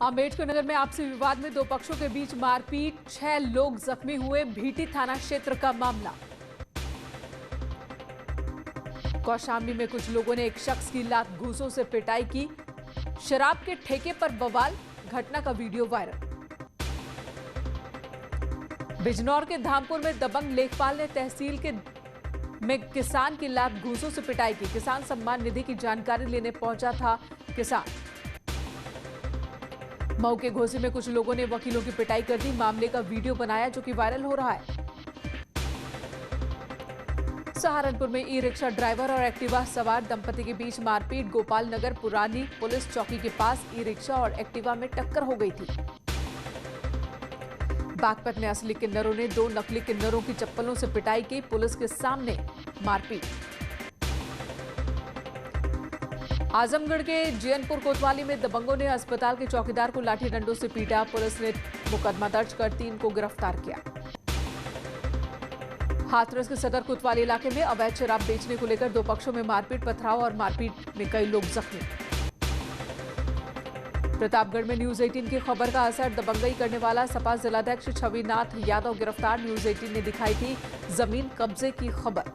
अम्बेडकर नगर में आपसी विवाद में दो पक्षों के बीच मारपीट, 6 लोग जख्मी हुए। भीटी थाना क्षेत्र का मामला। कौशाम्बी में कुछ लोगों ने एक शख्स की लात घूंसों से पिटाई की। शराब के ठेके पर बवाल, घटना का वीडियो वायरल। बिजनौर के धामपुर में दबंग लेखपाल ने तहसील में किसान की लात घूंसों से पिटाई की। किसान सम्मान निधि की जानकारी लेने पहुंचा था किसान। मऊ के घोसी में कुछ लोगों ने वकीलों की पिटाई कर दी। मामले का वीडियो बनाया जो कि वायरल हो रहा है। सहारनपुर में ई रिक्शा ड्राइवर और एक्टिवा सवार दंपति के बीच मारपीट। गोपाल नगर पुरानी पुलिस चौकी के पास ई रिक्शा और एक्टिवा में टक्कर हो गई थी। बागपत में असली किन्नरों ने 2 नकली किन्नरों की चप्पलों से पिटाई की। पुलिस के सामने मारपीट। आजमगढ़ के जैनपुर कोतवाली में दबंगों ने अस्पताल के चौकीदार को लाठी डंडों से पीटा। पुलिस ने मुकदमा दर्ज कर 3 को गिरफ्तार किया। हाथरस के सदर कोतवाली इलाके में अवैध शराब बेचने को लेकर 2 पक्षों में मारपीट, पथराव और मारपीट में कई लोग जख्मी। प्रतापगढ़ में न्यूज 18 की खबर का असर, दबंगई करने वाला सपा जिलाध्यक्ष छविनाथ यादव गिरफ्तार। न्यूज 18 ने दिखाई थी जमीन कब्जे की खबर।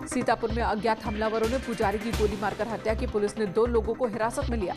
सीतापुर में अज्ञात हमलावरों ने पुजारी की गोली मारकर हत्या की। पुलिस ने 2 लोगों को हिरासत में लिया।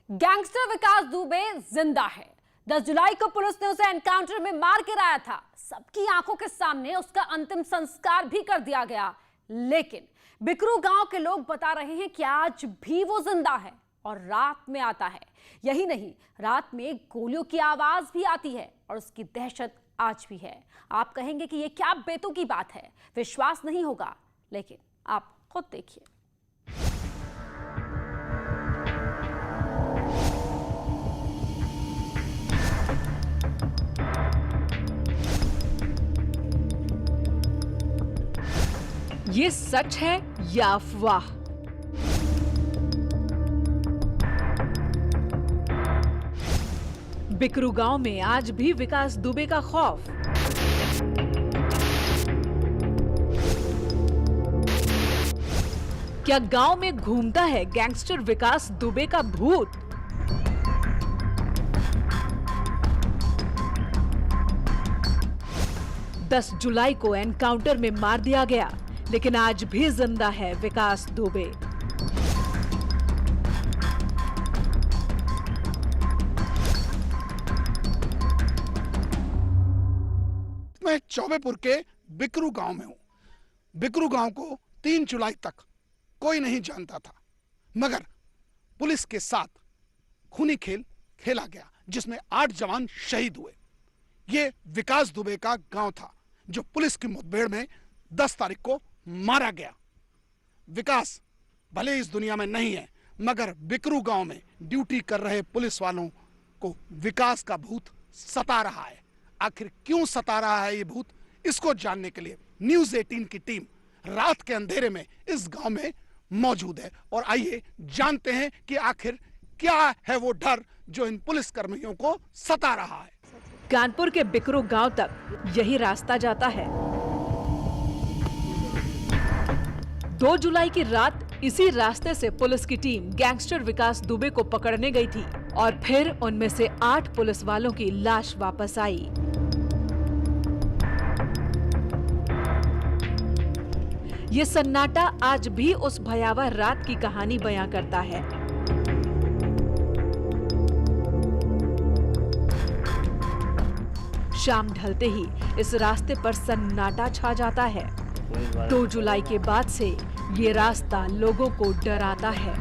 गैंगस्टर विकास दुबे जिंदा है। 10 जुलाई को पुलिस ने उसे एनकाउंटर में मार गिराया था। सबकी आंखों के सामने उसका अंतिम संस्कार भी कर दिया गया। लेकिन बिकरू गांव के लोग बता रहे हैं कि आज भी वो जिंदा है और रात में आता है। यही नहीं, रात में गोलियों की आवाज भी आती है और उसकी दहशत आज भी है। आप कहेंगे कि ये क्या बेतुकी बात है, विश्वास नहीं होगा, लेकिन आप खुद देखिए। ये सच है या अफवाह? बिकरू गांव में आज भी विकास दुबे का खौफ। क्या गांव में घूमता है गैंगस्टर विकास दुबे का भूत? दस जुलाई को एनकाउंटर में मार दिया गया, लेकिन आज भी जिंदा है विकास दुबे। मैं चौबेपुर के बिकरू गांव में हूं। बिकरू गांव को 3 जुलाई तक कोई नहीं जानता था, मगर पुलिस के साथ खूनी खेल खेला गया जिसमें 8 जवान शहीद हुए। ये विकास दुबे का गांव था जो पुलिस की मुठभेड़ में 10 तारीख को मारा गया। विकास भले इस दुनिया में नहीं है, मगर बिकरू गांव में ड्यूटी कर रहे पुलिस वालों को विकास का भूत सता रहा है। आखिर क्यों सता रहा है ये भूत, इसको जानने के लिए न्यूज 18 की टीम रात के अंधेरे में इस गांव में मौजूद है। और आइए जानते हैं कि आखिर क्या है वो डर जो इन पुलिस कर्मियों को सता रहा है। कानपुर के बिकरू गांव तक यही रास्ता जाता है। 2 जुलाई की रात इसी रास्ते से पुलिस की टीम गैंगस्टर विकास दुबे को पकड़ने गई थी और फिर उनमें से 8 पुलिस वालों की लाश वापस आई। ये सन्नाटा आज भी उस भयावह रात की कहानी बयां करता है। शाम ढलते ही इस रास्ते पर सन्नाटा छा जाता है। 2 जुलाई के बाद से ये रास्ता लोगों को डराता है।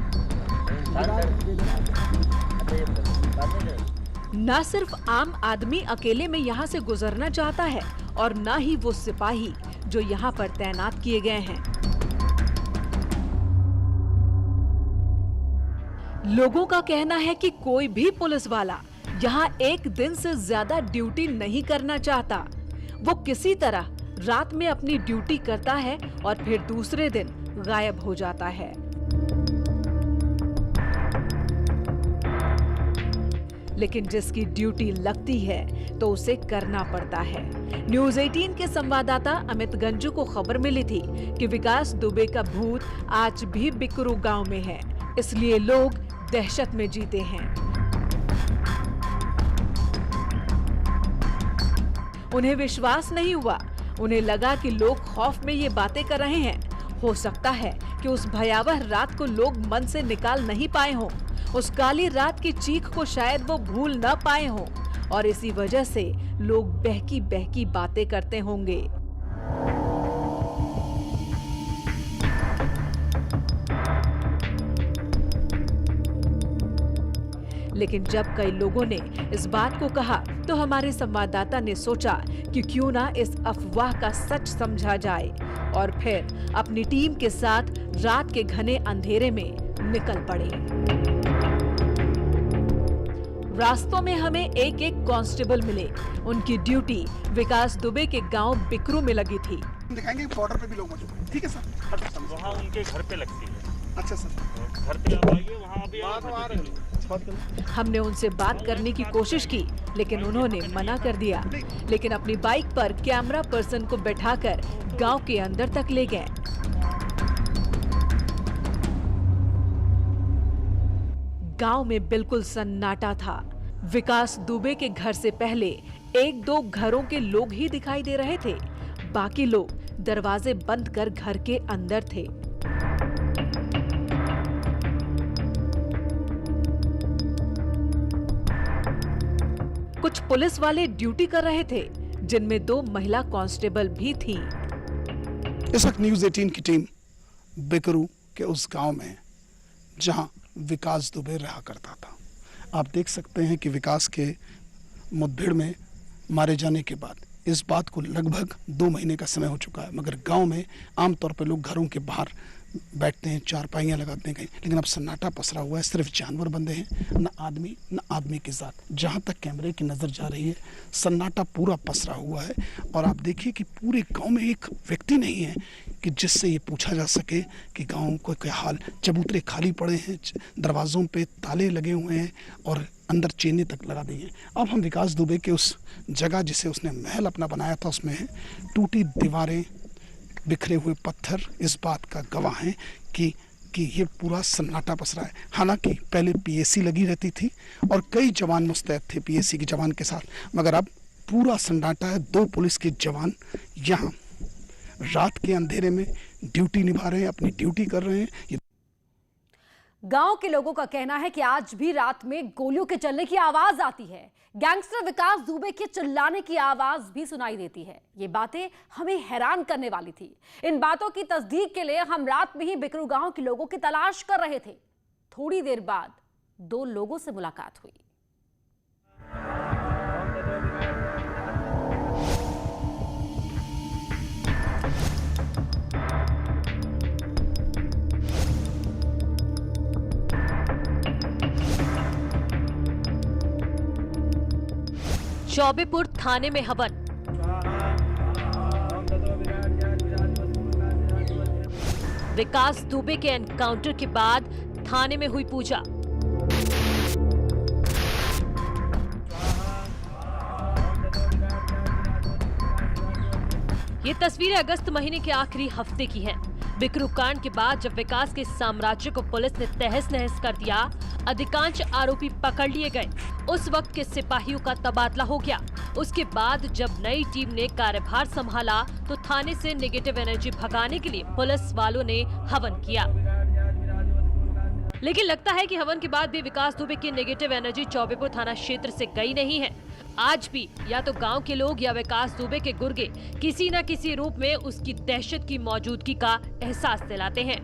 न सिर्फ आम आदमी अकेले में यहाँ से गुजरना चाहता है और न ही वो सिपाही जो यहाँ पर तैनात किए गए हैं। लोगों का कहना है कि कोई भी पुलिस वाला यहाँ एक दिन से ज्यादा ड्यूटी नहीं करना चाहता। वो किसी तरह रात में अपनी ड्यूटी करता है और फिर दूसरे दिन गायब हो जाता है। लेकिन जिसकी ड्यूटी लगती है तो उसे करना पड़ता है। न्यूज़ 18 के संवाददाता अमित गंजू को खबर मिली थी कि विकास दुबे का भूत आज भी बिकरू गांव में है, इसलिए लोग दहशत में जीते हैं। उन्हें विश्वास नहीं हुआ। उन्हें लगा कि लोग खौफ में ये बातें कर रहे हैं। हो सकता है कि उस भयावह रात को लोग मन से निकाल नहीं पाए हों। उस काली रात की चीख को शायद वो भूल न पाए हों और इसी वजह से लोग बहकी बहकी बातें करते होंगे। लेकिन जब कई लोगों ने इस बात को कहा तो हमारे संवाददाता ने सोचा कि क्यों ना इस अफवाह का सच समझा जाए और फिर अपनी टीम के साथ रात के घने अंधेरे में निकल पड़े। रास्तों में हमें एक एक कांस्टेबल मिले। उनकी ड्यूटी विकास दुबे के गांव बिकरू में लगी थी। दिखाएंगे बॉर्डर पे भी लोग मौजूद हैं। ठीक है सर, वहाँ उनके घर पे लगती है। अच्छा सर, घर पे आप आइए, वहाँ अभी आ रहे हैं। हमने उनसे बात करने की कोशिश की लेकिन उन्होंने मना कर दिया। लेकिन अपनी बाइक पर कैमरा पर्सन को बैठाकर गांव के अंदर तक ले गए। गांव में बिल्कुल सन्नाटा था। विकास दुबे के घर से पहले एक दो घरों के लोग ही दिखाई दे रहे थे। बाकी लोग दरवाजे बंद कर घर के अंदर थे। कुछ पुलिस वाले ड्यूटी कर रहे थे, जिनमें 2 महिला कांस्टेबल भी थीं। इस वक्त न्यूज़ 18 की टीम बिकरू के उस गांव में जहां विकास दुबे रहा करता था। आप देख सकते हैं कि विकास के मुठभेड़ में मारे जाने के बाद इस बात को लगभग 2 महीने का समय हो चुका है, मगर गांव में आमतौर पर लोग घरों के बाहर बैठते हैं, चारपाइयाँ लगाते हैं कहीं, लेकिन अब सन्नाटा पसरा हुआ है। सिर्फ जानवर बंधे हैं, न आदमी की जात। जहाँ तक कैमरे की नज़र जा रही है सन्नाटा पूरा पसरा हुआ है। और आप देखिए कि पूरे गांव में एक व्यक्ति नहीं है कि जिससे ये पूछा जा सके कि गांव को क्या हाल। चबूतरे खाली पड़े हैं, दरवाज़ों पे ताले लगे हुए हैं और अंदर चेनें तक लगा दी हैं। अब हम विकास दुबे के उस जगह जिसे उसने महल अपना बनाया था उसमें है। टूटी दीवारें, बिखरे हुए पत्थर इस बात का गवाह हैं कि ये पूरा सन्नाटा पसरा है। हालांकि पहले पीएसी लगी रहती थी और कई जवान मुस्तैद थे पीएसी के जवान के साथ, मगर अब पूरा सन्नाटा है। 2 पुलिस के जवान यहाँ रात के अंधेरे में ड्यूटी निभा रहे हैं, अपनी ड्यूटी कर रहे हैं। गांव के लोगों का कहना है कि आज भी रात में गोलियों के चलने की आवाज आती है। गैंगस्टर विकास दुबे के चिल्लाने की आवाज भी सुनाई देती है। ये बातें हमें हैरान करने वाली थी। इन बातों की तस्दीक के लिए हम रात में ही बिकरू गांव के लोगों की तलाश कर रहे थे। थोड़ी देर बाद 2 लोगों से मुलाकात हुई। चौबेपुर थाने में हवन। विकास दुबे के एनकाउंटर के बाद थाने में हुई पूजा। ये तस्वीरें अगस्त महीने के आखिरी हफ्ते की हैं। बिकरू कांड के बाद जब विकास के साम्राज्य को पुलिस ने तहस नहस कर दिया, अधिकांश आरोपी पकड़ लिए गए। उस वक्त के सिपाहियों का तबादला हो गया। उसके बाद जब नई टीम ने कार्यभार संभाला तो थाने से नेगेटिव एनर्जी भगाने के लिए पुलिस वालों ने हवन किया। लेकिन लगता है कि हवन के बाद भी विकास दुबे की नेगेटिव एनर्जी चौबेपुर थाना क्षेत्र से गई नहीं है। आज भी या तो गांव के लोग या विकास दुबे के गुर्गे किसी न किसी रूप में उसकी दहशत की मौजूदगी का एहसास दिलाते हैं।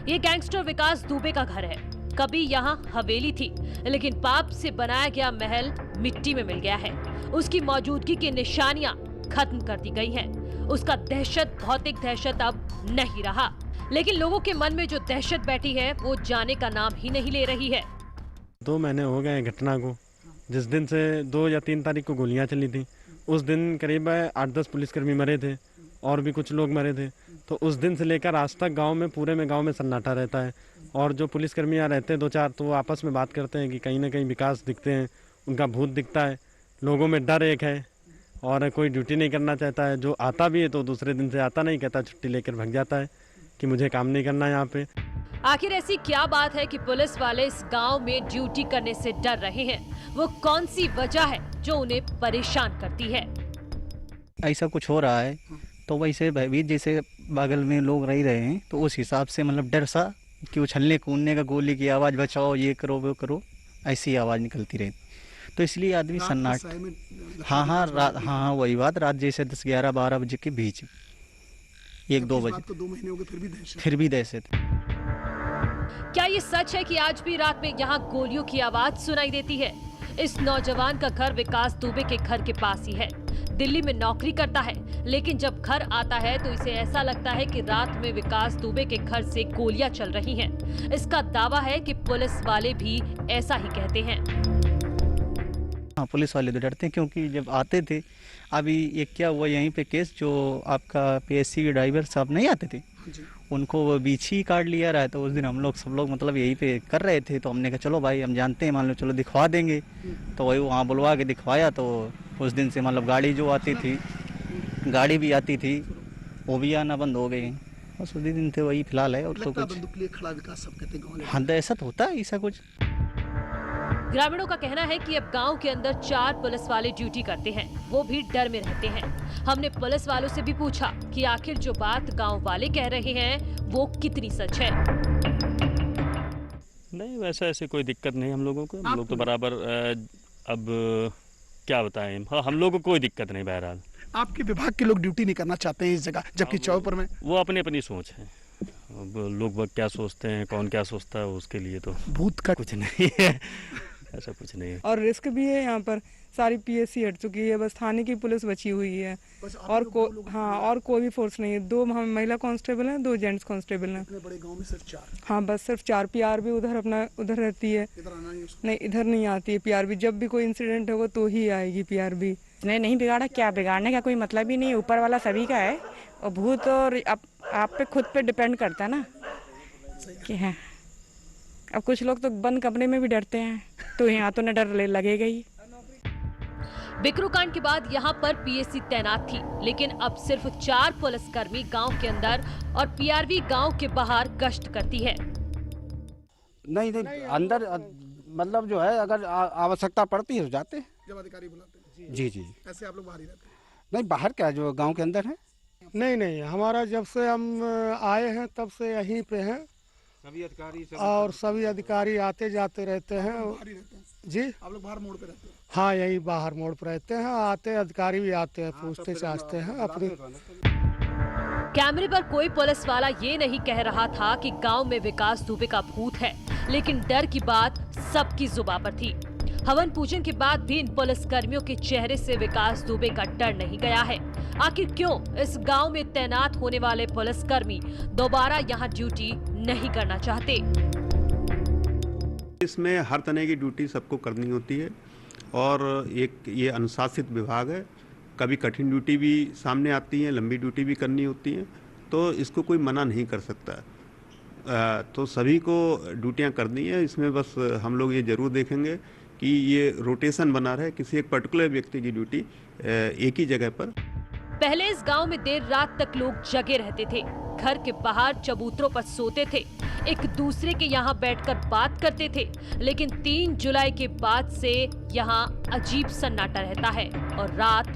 ये गैंगस्टर विकास दुबे का घर है। कभी यहाँ हवेली थी, लेकिन पाप से बनाया गया महल मिट्टी में मिल गया है। उसकी मौजूदगी की निशानियां खत्म कर दी गई हैं। उसका दहशत, भौतिक दहशत अब नहीं रहा, लेकिन लोगों के मन में जो दहशत बैठी है वो जाने का नाम ही नहीं ले रही है। 2 महीने हो गए घटना को। जिस दिन से 2 या 3 तारीख को गोलियां चली थी उस दिन करीब 8-10 पुलिसकर्मी मरे थे और भी कुछ लोग मरे थे। तो उस दिन से लेकर आज तक गांव में पूरे में गांव में सन्नाटा रहता है। और जो पुलिसकर्मी यहाँ रहते हैं 2-4 तो वो आपस में बात करते हैं कि कहीं ना कहीं विकास दिखते हैं, उनका भूत दिखता है, लोगों में डर एक है और कोई ड्यूटी नहीं करना चाहता है। जो आता भी है तो दूसरे दिन से आता नहीं, कहता छुट्टी लेकर भाग जाता है कि मुझे काम नहीं करना यहाँ पे। आखिर ऐसी क्या बात है कि पुलिस वाले इस गांव में ड्यूटी करने से डर रहे हैं? वो कौन सी वजह है जो उन्हें परेशान करती है? ऐसा कुछ हो रहा है तो वैसे भयभीत जैसे बगल में लोग रह रहे हैं तो उस हिसाब से मतलब डर सा कि उछलने कूदने का, गोली की आवाज़, बचाओ, ये करो वो करो, ऐसी आवाज़ निकलती रहती। तो इसलिए आदमी सन्नाट। हाँ वही बात, रात जैसे 10, 11, 12 बजे के बीच, 1-2 बजे। 2 महीने हो गए फिर भी दहशत। क्या ये सच है कि आज भी रात में यहाँ गोलियों की आवाज सुनाई देती है? इस नौजवान का घर विकास दुबे के घर के पास ही है। दिल्ली में नौकरी करता है, लेकिन जब घर आता है तो इसे ऐसा लगता है कि रात में विकास दुबे के घर से गोलियां चल रही हैं। इसका दावा है कि पुलिस वाले भी ऐसा ही कहते हैं। हाँ, पुलिस वाले तो डरते हैं क्योंकि जब आते थे, अभी एक क्या हुआ यहीं पे केस, जो आपका PSC के ड्राइवर साहब नहीं आते थे, उनको वो बीच ही काट लिया रहा है। तो उस दिन हम लोग सब लोग मतलब यहीं पे कर रहे थे, तो हमने कहा चलो भाई हम जानते हैं, मान लो चलो दिखवा देंगे। तो वही वहाँ बुलवा के दिखवाया। तो उस दिन से मतलब गाड़ी जो आती थी, गाड़ी भी आती थी, वो भी आना बंद हो गई। बस उसी दिन से वही फिलहाल है। और तो कुछ हाँ दहशत होता है ऐसा कुछ। ग्रामीणों का कहना है कि अब गांव के अंदर 4 पुलिस वाले ड्यूटी करते हैं, वो भी डर में रहते हैं। हमने पुलिस वालों से भी पूछा कि आखिर जो बात गांव वाले कह रहे हैं वो कितनी सच है। नहीं, वैसा ऐसे कोई दिक्कत नहीं हम लोगों को। हम लोग तो बराबर अब क्या बताएं, हम लोगों को कोई दिक्कत नहीं। बहरहाल आपके विभाग के लोग ड्यूटी नहीं करना चाहते हैं इस जगह, जबकि चौपर में वो अपनी अपनी सोच है। अब लोग क्या सोचते हैं, कौन क्या सोचता है, उसके लिए तो भूत का कुछ नहीं है, ऐसा कुछ नहीं है। और रिस्क भी है, यहाँ पर सारी PSC हट चुकी है, बस थाने की पुलिस बची हुई है। और कोई भी फोर्स नहीं है। 2 महिला कांस्टेबल हैं, 2 जेंट्स कांस्टेबल हैं। इतने बड़े गांव में सिर्फ 4। हाँ, बस सिर्फ 4। PR भी उधर रहती है। नहीं, इधर नहीं आती है PR भी। जब भी कोई इंसिडेंट होगा तो ही आएगी PR भी। नहीं बिगाड़ा, क्या बिगाड़ने का कोई मतलब ही नहीं है। ऊपर वाला सभी का है, और भूत और आप पे खुद पे डिपेंड करता है ना कि है। अब कुछ लोग तो बंद कमरे में भी डरते हैं, तो यहाँ तो न डर लगेगा ही। बिकरू कांड के बाद यहाँ पर PSC तैनात थी, लेकिन अब सिर्फ 4 पुलिसकर्मी गांव के अंदर और PRV गांव के बाहर गश्त करती है। नहीं अंदर मतलब जो है, अगर आवश्यकता पड़ती है तो जाते हैं जब अधिकारी बुलाते हैं। जी। ऐसे आप लोग बाहर ही रहते हैं? नहीं, बाहर क्या, जो गांव के अंदर है। नहीं, हमारा जब से हम आए हैं तब से यहीं पे हैं। सभी अधिकारी आते जाते रहते हैं। जी, आप लोग बाहर मोड़ पे रहते हैं? हाँ, यही बाहर मोड़ पर रहते हैं। आते अधिकारी भी आते हैं, पूछते चाहते हैं अपनी। कैमरे पर कोई पुलिस वाला ये नहीं कह रहा था कि गांव में विकास दुबे का भूत है, लेकिन डर की बात सबकी जुबान पर थी। हवन पूजन के बाद भी इन पुलिस कर्मियों के चेहरे से विकास दुबे का डर नहीं गया है। आखिर क्यों इस गांव में तैनात होने वाले पुलिसकर्मी दोबारा यहां ड्यूटी नहीं करना चाहते? इसमें हर तरह की ड्यूटी सबको करनी होती है और एक ये अनुशासित विभाग है। कभी कठिन ड्यूटी भी सामने आती है, लंबी ड्यूटी भी करनी होती है, तो इसको कोई मना नहीं कर सकता। तो सभी को ड्यूटियां करनी है। इसमें बस हम लोग ये जरूर देखेंगे कि ये रोटेशन बना रहे, किसी एक पर्टिकुलर व्यक्ति की ड्यूटी एक ही जगह पर। पहले इस गांव में देर रात तक लोग जगे रहते थे, घर के बाहर चबूतरों पर सोते थे, एक दूसरे के यहाँ बैठकर बात करते थे। लेकिन 3 जुलाई के बाद से यहाँ अजीब सन्नाटा रहता है और रात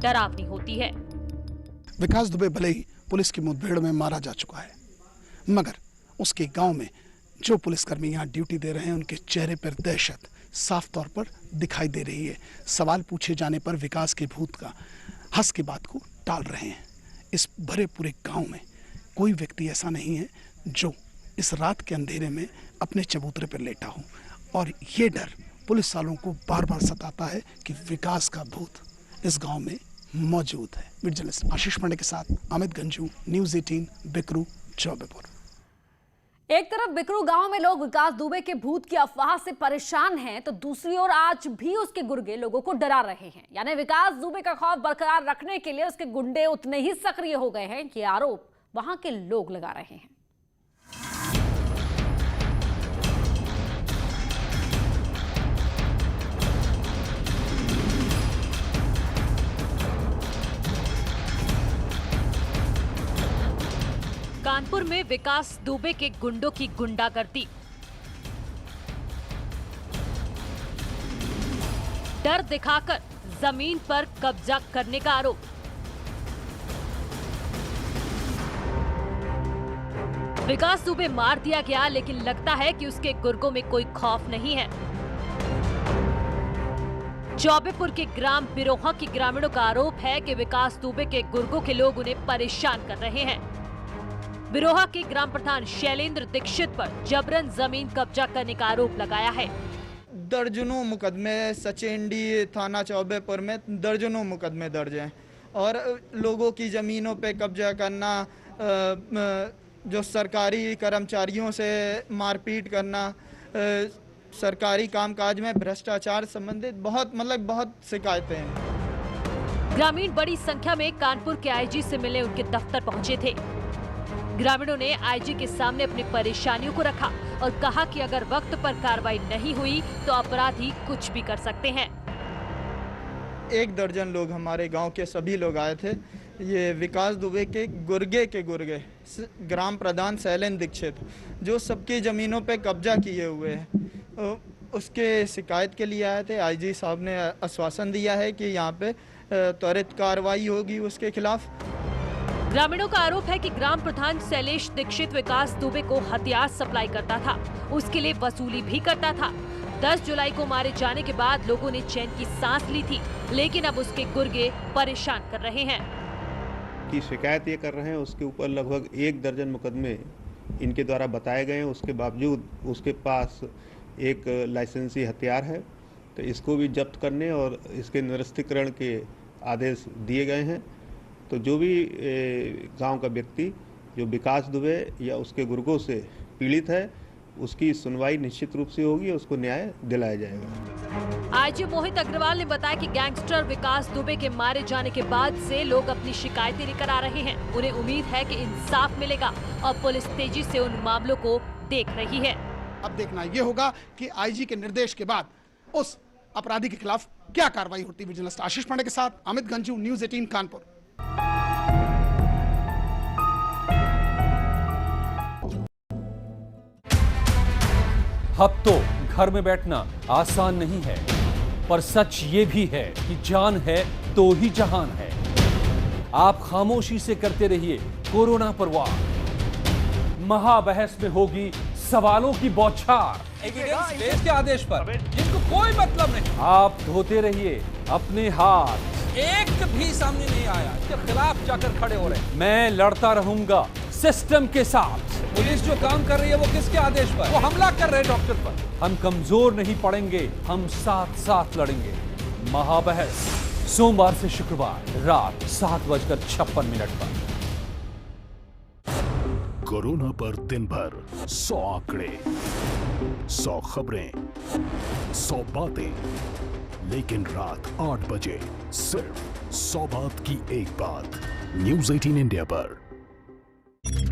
डरावनी होती है। विकास दुबे भले ही पुलिस की मुठभेड़ में मारा जा चुका है, मगर उसके गांव में जो पुलिसकर्मी यहाँ ड्यूटी दे रहे हैं, उनके चेहरे पर दहशत साफ तौर पर दिखाई दे रही है। सवाल पूछे जाने पर विकास के भूत का हंस के बात को टाल रहे हैं। इस भरे पूरे गांव में कोई व्यक्ति ऐसा नहीं है जो इस रात के अंधेरे में अपने चबूतरे पर लेटा हो, और ये डर पुलिस वालों को बार बार सताता है कि विकास का भूत इस गांव में मौजूद है। वीडियो जर्नलिस्ट आशीष पांडे के साथ अमित गंजू, न्यूज़ 18, बिकरू, चौबेपुर। एक तरफ बिकरू गांव में लोग विकास दुबे के भूत की अफवाह से परेशान हैं, तो दूसरी ओर आज भी उसके गुर्गे लोगों को डरा रहे हैं। यानी विकास दुबे का खौफ बरकरार रखने के लिए उसके गुंडे उतने ही सक्रिय हो गए हैं, ये आरोप वहां के लोग लगा रहे हैं। कानपुर में विकास दुबे के गुंडों की गुंडागर्दी, डर दिखाकर जमीन पर कब्जा करने का आरोप। विकास दुबे मार दिया गया, लेकिन लगता है कि उसके गुर्गों में कोई खौफ नहीं है। चौबेपुर के ग्राम बिरोहा के ग्रामीणों का आरोप है कि विकास दुबे के गुर्गों के लोग उन्हें परेशान कर रहे हैं। बिरोहा के ग्राम प्रधान शैलेंद्र दीक्षित पर जबरन जमीन कब्जा करने का आरोप लगाया है। दर्जनों मुकदमे सचेंडी थाना चौबेपुर में दर्जनों मुकदमे दर्ज हैं और लोगों की ज़मीनों पे कब्जा करना, जो सरकारी कर्मचारियों से मारपीट करना, सरकारी कामकाज में भ्रष्टाचार संबंधित बहुत शिकायतें हैं। ग्रामीण बड़ी संख्या में कानपुर के आईजी से मिलने उनके दफ्तर पहुंचे थे। ग्रामीणों ने आईजी के सामने अपनी परेशानियों को रखा और कहा कि अगर वक्त पर कार्रवाई नहीं हुई तो अपराधी कुछ भी कर सकते हैं। 1 दर्जन लोग हमारे गांव के सभी लोग आए थे। ये विकास दुबे के गुर्गे ग्राम प्रधान शैलेंद्र दीक्षित, जो सबकी ज़मीनों पे कब्जा किए हुए हैं, उसके शिकायत के लिए आए थे। आईजी साहब ने आश्वासन दिया है कि यहाँ पे त्वरित कार्रवाई होगी उसके खिलाफ। ग्रामीणों का आरोप है कि ग्राम प्रधान शैलेश दीक्षित विकास दुबे को हथियार सप्लाई करता था, उसके लिए वसूली भी करता था। 10 जुलाई को मारे जाने के बाद लोगों ने चैन की सांस ली थी, लेकिन अब उसके गुर्गे परेशान कर रहे हैं। की शिकायत ये कर रहे हैं, उसके ऊपर लगभग 1 दर्जन मुकदमे इनके द्वारा बताए गए हैं। उसके बावजूद उसके पास एक लाइसेंसी हथियार है, तो इसको भी जब्त करने और इसके निरस्तीकरण के आदेश दिए गए हैं। तो जो भी गांव का व्यक्ति जो विकास दुबे या उसके गुर्गों से पीड़ित है, उसकी सुनवाई निश्चित रूप से होगी, उसको न्याय दिलाया जाएगा। आईजी मोहित अग्रवाल ने बताया कि गैंगस्टर विकास दुबे के मारे जाने के बाद से लोग अपनी शिकायतें लेकर आ रहे हैं। उन्हें उम्मीद है कि इंसाफ मिलेगा और पुलिस तेजी से उन मामलों को देख रही है। अब देखना ये होगा कि आईजी के निर्देश के बाद उस अपराधी के खिलाफ क्या कार्रवाई होती है। विजिलेंस आशीष पांडे के साथ अमित गंजू, न्यूज़ 18 कानपुर। अब तो घर में बैठना आसान नहीं है, पर सच ये भी है कि जान है तो ही जहान है। आप खामोशी से करते रहिए कोरोना पर वार। महाबहस में होगी सवालों की बौछार एविडेंस बेस्ड के आदेश पर, जिनको कोई मतलब नहीं। आप धोते रहिए अपने हाथ, एक भी सामने नहीं आया इसके खिलाफ जाकर खड़े हो रहे। मैं लड़ता रहूंगा सिस्टम के साथ। पुलिस जो काम कर रही है वो किसके आदेश पर? वो हमला कर रहे डॉक्टर पर। हम कमजोर नहीं पड़ेंगे, हम साथ साथ लड़ेंगे। महाबहस सोमवार से शुक्रवार रात 7:56 पर। कोरोना पर दिन भर 100 आंकड़े, 100 खबरें, 100 बातें, लेकिन रात 8 बजे सिर्फ 100 बात की एक बात। न्यूज़ 18 इंडिया पर।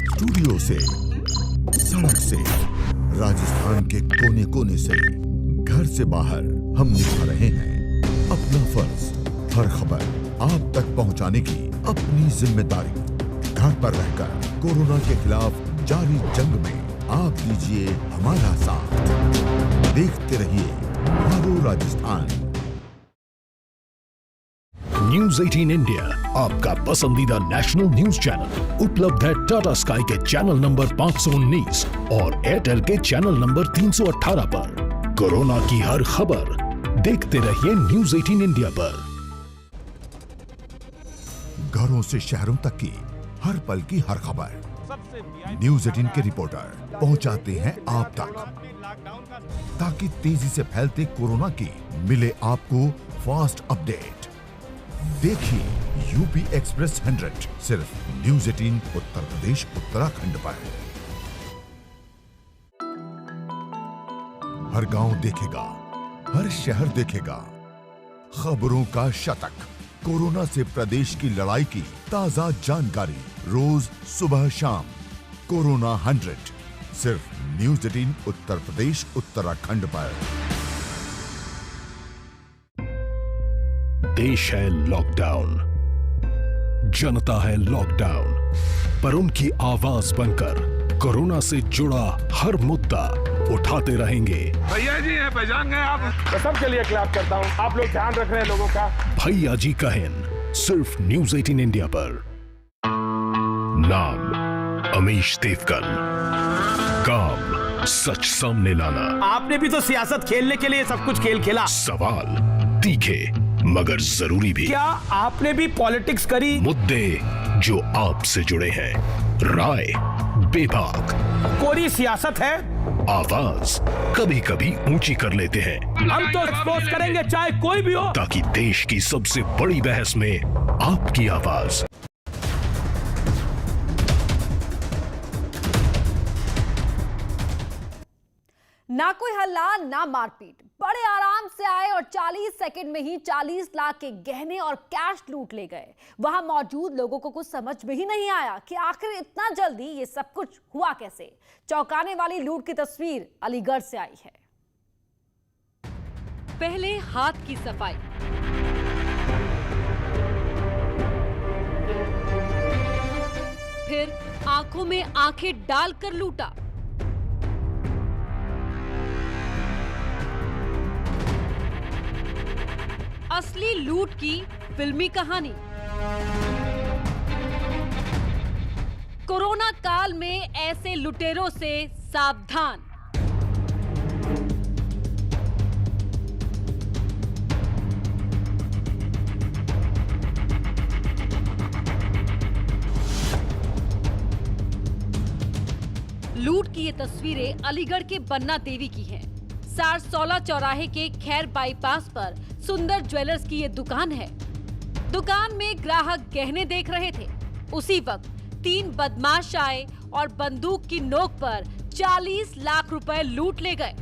स्टूडियो से, सड़क से, राजस्थान के कोने कोने से, घर से बाहर हम निभा रहे हैं अपना फर्ज। हर खबर आप तक पहुंचाने की अपनी जिम्मेदारी। घर पर रहकर कोरोना के खिलाफ जारी जंग में आप दीजिए हमारा साथ। देखते रहिए हमारो राजस्थान। न्यूज़ 18 इंडिया आपका पसंदीदा नेशनल न्यूज चैनल उपलब्ध है टाटा स्काई के चैनल नंबर 519 और एयरटेल के चैनल नंबर 318 पर। कोरोना की हर खबर देखते रहिए न्यूज़ 18 इंडिया पर। घरों से शहरों तक की हर पल की हर खबर न्यूज़ 18 के रिपोर्टर पहुंचाते हैं आप तक, ताकि तेजी से फैलते कोरोना की मिले आपको फास्ट अपडेट। देखिए यूपी एक्सप्रेस 100 सिर्फ न्यूज़ 18 उत्तर प्रदेश उत्तराखंड पर। हर गांव देखेगा, हर शहर देखेगा। खबरों का शतक, कोरोना से प्रदेश की लड़ाई की ताजा जानकारी, रोज सुबह शाम। कोरोना 100 सिर्फ न्यूज़ 18 उत्तर प्रदेश उत्तराखंड पर। देश है लॉकडाउन, जनता है लॉकडाउन, पर उनकी आवाज बनकर कोरोना से जुड़ा हर मुद्दा उठाते रहेंगे। भैया जी हैं, पहचान गए आप? मैं सबके लिए क्लैप करता हूं। आप लोग ध्यान रख रहे हैं लोगों का। भैया जी कहें सिर्फ न्यूज़ 18 इंडिया पर। नाम अमीश देवगन, काम सच सामने लाना। आपने भी तो सियासत खेलने के लिए सब कुछ खेल खेला। सवाल तीखे मगर जरूरी भी। क्या आपने भी पॉलिटिक्स करी? मुद्दे जो आपसे जुड़े हैं, राय बेबाक, कोरी सियासत है। आवाज कभी कभी ऊंची कर लेते हैं। हम तो एक्सपोज करेंगे चाहे कोई भी हो, ताकि देश की सबसे बड़ी बहस में आपकी आवाज। ना कोई हल्ला ना मारपीट, बड़े आराम से आए और 40 सेकंड में ही 40 लाख के गहने और कैश लूट ले गए। वहां मौजूद लोगों को कुछ समझ में ही नहीं आया कि आखिर इतना जल्दी ये सब कुछ हुआ कैसे। चौंकाने वाली लूट की तस्वीर अलीगढ़ से आई है। पहले हाथ की सफाई, फिर आंखों में आंखें डालकर लूटा। असली लूट की फिल्मी कहानी। कोरोना काल में ऐसे लुटेरों से सावधान। लूट की ये तस्वीरें अलीगढ़ के बन्ना देवी की हैं। सारसौला चौराहे के खैर बाईपास पर सुंदर ज्वेलर्स की ये दुकान है। दुकान में ग्राहक गहने देख रहे थे। उसी वक्त 3 बदमाश आए और बंदूक की नोक पर 40 लाख रुपए लूट ले गए।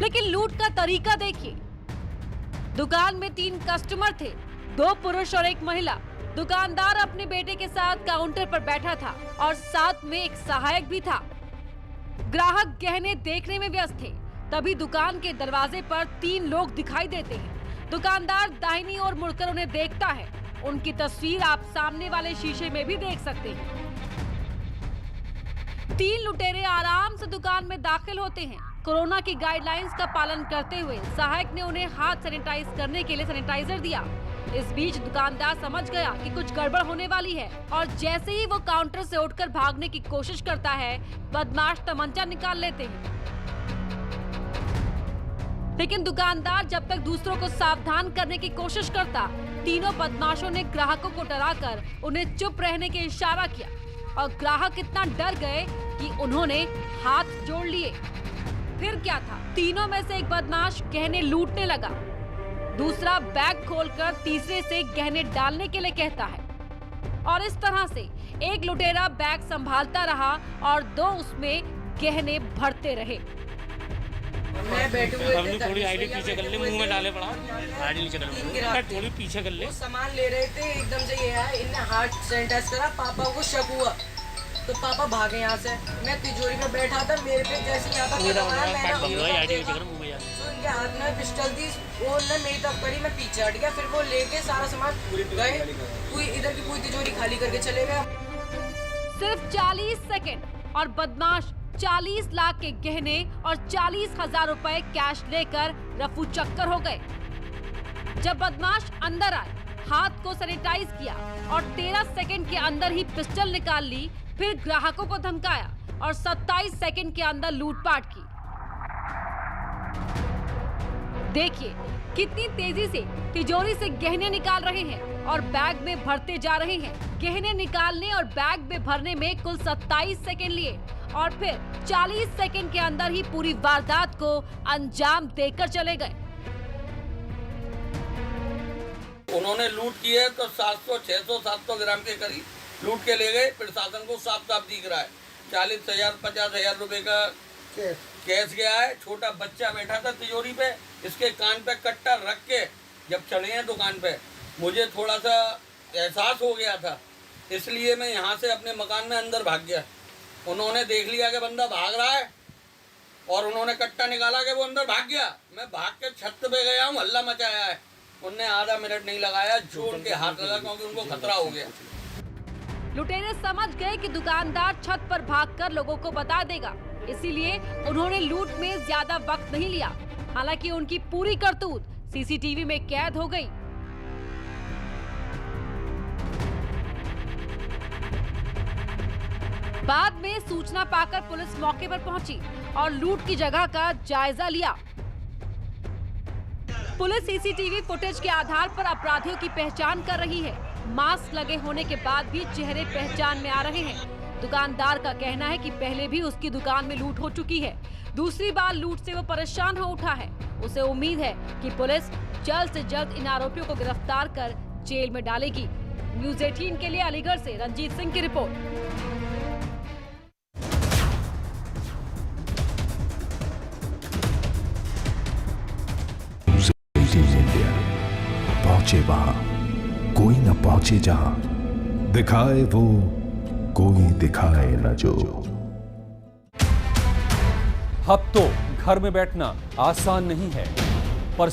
लेकिन लूट का तरीका देखिए। दुकान में 3 कस्टमर थे, 2 पुरुष और 1 महिला। दुकानदार अपने बेटे के साथ काउंटर पर बैठा था और साथ में एक सहायक भी था। ग्राहक गहने देखने में व्यस्त थे। तभी दुकान के दरवाजे पर 3 लोग दिखाई देते हैं। दुकानदार दाहिनी ओर मुड़कर उन्हें देखता है। उनकी तस्वीर आप सामने वाले शीशे में भी देख सकते हैं। 3 लुटेरे आराम से दुकान में दाखिल होते हैं। कोरोना की गाइडलाइंस का पालन करते हुए सहायक ने उन्हें हाथ सैनिटाइज करने के लिए सैनिटाइजर दिया। इस बीच दुकानदार समझ गया कि कुछ गड़बड़ होने वाली है और जैसे ही वो काउंटर से उठकर भागने की कोशिश करता है, बदमाश तमंचा निकाल लेते हैं। लेकिन दुकानदार जब तक दूसरों को सावधान करने की कोशिश करता, तीनों बदमाशों ने ग्राहकों को डराकर उन्हें चुप रहने के इशारा किया और ग्राहक इतना डर गए कि उन्होंने हाथ जोड़ लिए। फिर क्या था, तीनों में से एक बदमाश गहने लूटने लगा, दूसरा बैग खोलकर तीसरे से गहने डालने के लिए कहता है और इस तरह से एक लुटेरा बैग संभालता रहा और 2 उसमें गहने भरते रहे। मैं बैठे हुए थे, थोड़ी आईडी पीछे कर ले, मुंह में डाले पड़ा, आईडी नीचे कर ले, थोड़ी पीछे कर ले। सामान ले रहे थे, एकदम से ये है, इनने हाथ सैनिटाइज करा, पापा को शक हुआ तो पापा भागे यहाँ से। मैं तिजोरी में बैठा था, मेरे पे जैसे यहाँ पर उनके हाथ में पिस्टल थी, वो ने मेरी तरफ करी, मैं पीछे हट गया। फिर वो लेके सारा सामान गए, इधर की पूरी तिजोरी खाली करके चले गए। सिर्फ 40 सेकंड और बदमाश 40 लाख के गहने और 40,000 रुपए कैश लेकर रफू चक्कर हो गए। जब बदमाश अंदर आए, हाथ को सैनिटाइज किया और 13 सेकंड के अंदर ही पिस्टल निकाल ली। फिर ग्राहकों को धमकाया और 27 सेकंड के अंदर लूटपाट की। देखिए कितनी तेजी से तिजोरी से गहने निकाल रहे हैं और बैग में भरते जा रहे हैं। गहने निकालने और बैग में भरने में कुल 27 सेकंड लिए और फिर 40 सेकंड के अंदर ही पूरी वारदात को अंजाम देकर चले गए। उन्होंने लूट की है तो 700, 600, 700 ग्राम के करीब लूट के ले गए। प्रशासन को साफ साफ दिख रहा है 40,000, 50,000 रुपए का कैश गया है, छोटा बच्चा बैठा था तिजोरी पे, इसके कान पे कट्टा रख के जब चढ़े हैं दुकान पे, मुझे थोड़ा सा एहसास हो गया था, इसलिए मैं यहाँ से अपने मकान में अंदर भाग गया। उन्होंने देख लिया कि बंदा भाग रहा है और उन्होंने कट्टा निकाला कि वो अंदर भाग गया। मैं भाग के छत पे गया हूँ, हल्ला मचाया है। उनने आधा मिनट नहीं लगाया, जोड़ के हाथ लगा क्योंकि उनको खतरा हो गया। लुटेरे समझ गए कि दुकानदार छत पर भागकर लोगों को बता देगा, इसीलिए उन्होंने लूट में ज्यादा वक्त नहीं लिया। हालांकि उनकी पूरी करतूत सीसीटीवी में कैद हो गई। बाद में सूचना पाकर पुलिस मौके पर पहुंची और लूट की जगह का जायजा लिया। पुलिस सीसीटीवी फुटेज के आधार पर अपराधियों की पहचान कर रही है। मास्क लगे होने के बाद भी चेहरे पहचान में आ रहे हैं। दुकानदार का कहना है कि पहले भी उसकी दुकान में लूट हो चुकी है, दूसरी बार लूट से वो परेशान हो उठा है। उसे उम्मीद है कि पुलिस जल्द से जल्द इन आरोपियों को गिरफ्तार कर जेल में डालेगी। न्यूज़ 18 के लिए अलीगढ़ से रंजीत सिंह की रिपोर्ट। पहुंचे वहां कोई न पहुंचे जहां, दिखाए वो कोई दिखाए न जो। अब तो घर में बैठना आसान नहीं है, पर